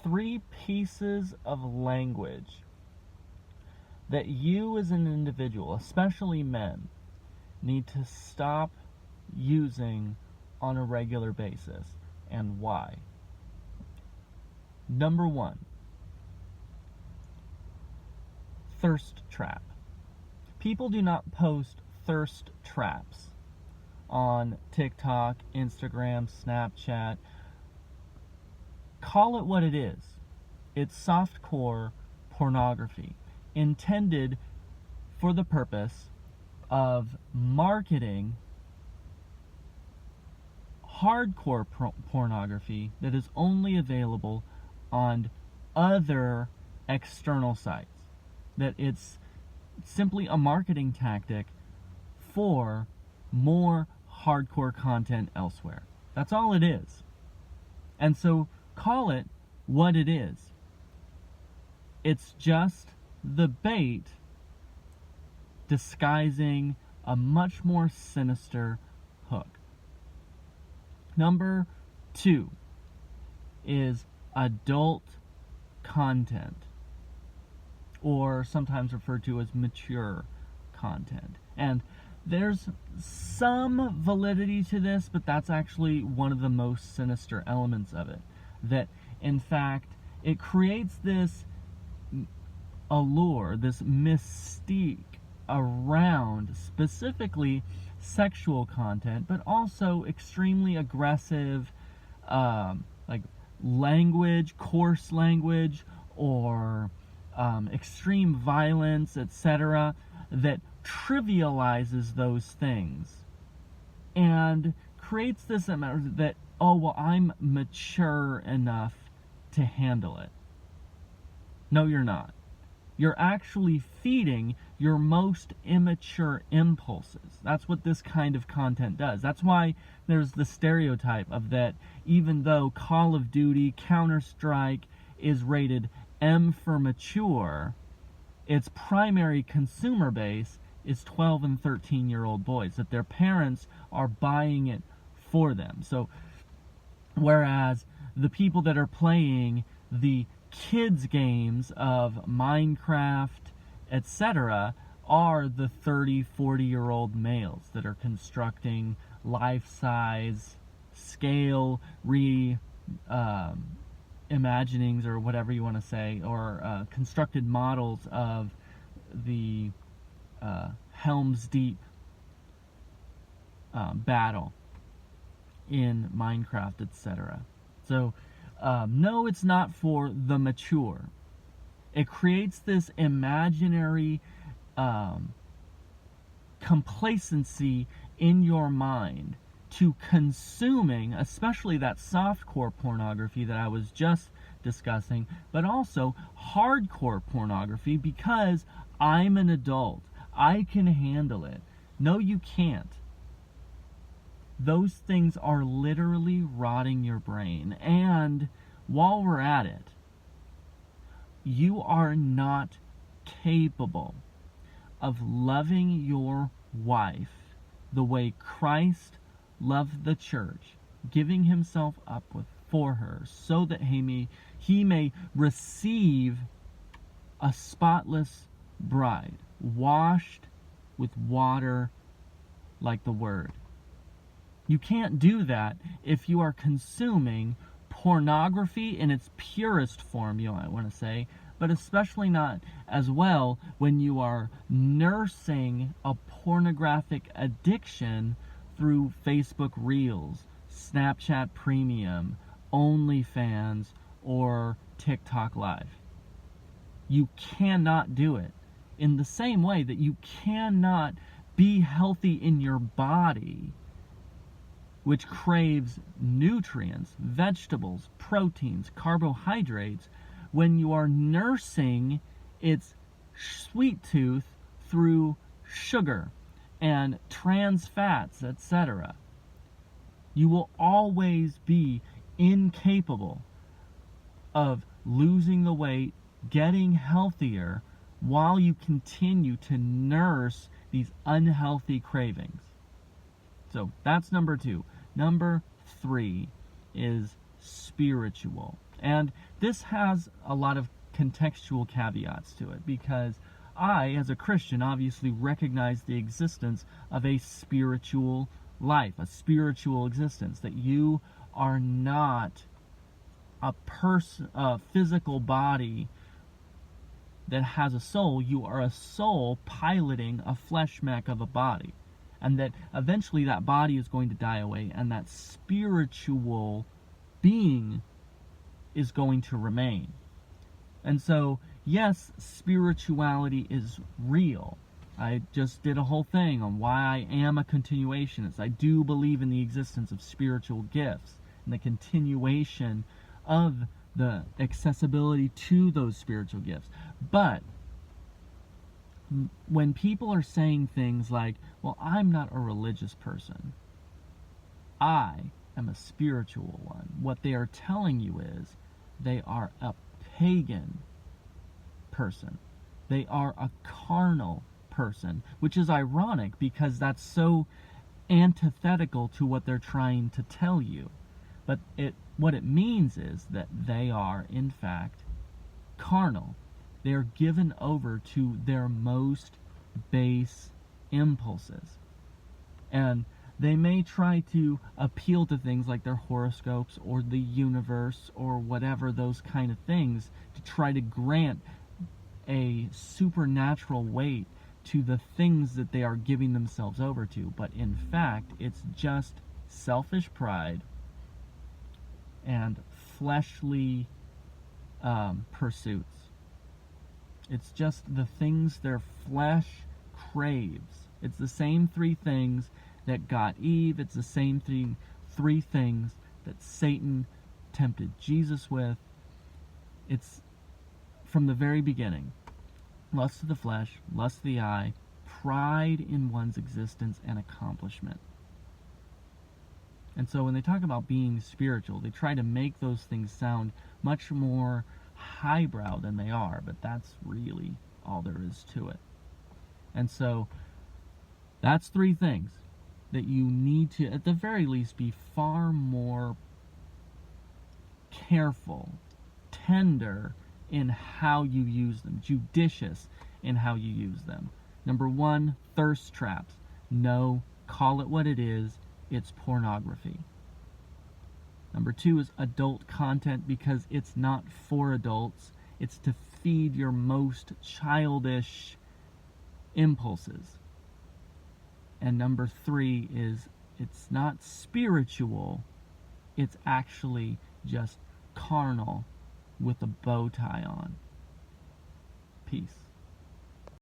3 pieces of language that you as an individual, especially men, need to stop using on a regular basis, and why. Number 1, thirst trap. People do not post thirst traps on TikTok, Instagram, Snapchat. Call it what it is. It's softcore pornography intended for the purpose of marketing hardcore pornography that is only available on other external sites. That it's simply a marketing tactic for more hardcore content elsewhere. That's all it is. And so call it what it is. It's just the bait disguising a much more sinister hook. Number 2 is adult content, or sometimes referred to as mature content. And there's some validity to this, but that's actually one of the most sinister elements of it. That, in fact, it creates this allure, this mystique around specifically sexual content, but also extremely aggressive, like language, coarse language, or extreme violence, etc., that trivializes those things and creates this amount that, oh, well, I'm mature enough to handle it. No, you're not. You're actually feeding your most immature impulses. That's what this kind of content does. That's why there's the stereotype of that even though Call of Duty, Counter-Strike is rated M for mature, its primary consumer base is 12 and 13-year-old boys, that their parents are buying it for them. So, whereas the people that are playing the kids games of Minecraft, etc., are the 30, 40-year-old males that are constructing life-size, scale, imaginings, or whatever you want to say, or constructed models of the Helm's Deep battle in Minecraft, etc. So, no, it's not for the mature. It creates this imaginary complacency in your mind to consuming, especially that softcore pornography that I was just discussing, but also hardcore pornography, because I'm an adult. I can handle it. No, you can't. Those things are literally rotting your brain. And while we're at it, you are not capable of loving your wife the way Christ loved the church, giving himself up for her so that he may receive a spotless bride, washed with water like the Word. You can't do that if you are consuming pornography in its purest form, you might want to say, but especially not as well when you are nursing a pornographic addiction through Facebook Reels, Snapchat Premium, OnlyFans, or TikTok Live. You cannot do it. In the same way that you cannot be healthy in your body, which craves nutrients, vegetables, proteins, carbohydrates, when you are nursing its sweet tooth through sugar and trans fats, etc. You will always be incapable of losing the weight, getting healthier, while you continue to nurse these unhealthy cravings. So that's number 2. Number 3 is spiritual. And this has a lot of contextual caveats to it, because I, as a Christian, obviously recognize the existence of a spiritual life, a spiritual existence, that you are not a physical body that has a soul. You are a soul piloting a flesh mech of a body, and that eventually that body is going to die away, and that spiritual being is going to remain. And so, yes, spirituality is real. I just did a whole thing on why I am a continuationist. I do believe in the existence of spiritual gifts and the continuation of the accessibility to those spiritual gifts. But when people are saying things like, well, I'm not a religious person, I am a spiritual one, what they are telling you is they are a pagan person. They are a carnal person, which is ironic because that's so antithetical to what they're trying to tell you. But what it means is that they are, in fact, carnal. They are given over to their most base impulses. And they may try to appeal to things like their horoscopes or the universe or whatever, those kind of things, to try to grant a supernatural weight to the things that they are giving themselves over to. But in fact, it's just selfish pride and fleshly pursuits. It's just the things their flesh craves. It's the same three things that got Eve. It's the same three things that Satan tempted Jesus with. It's from the very beginning. Lust of the flesh, lust of the eye, pride in one's existence and accomplishment. And so when they talk about being spiritual, they try to make those things sound much more highbrow than they are, but that's really all there is to it. And so that's three things that you need to, at the very least, be far more careful, tender in how you use them, judicious in how you use them. Number one, thirst traps. No, call it what it is. It's pornography. Number two is adult content, because it's not for adults. It's to feed your most childish impulses. And number three is it's not spiritual. It's actually just carnal with a bow tie on. Peace.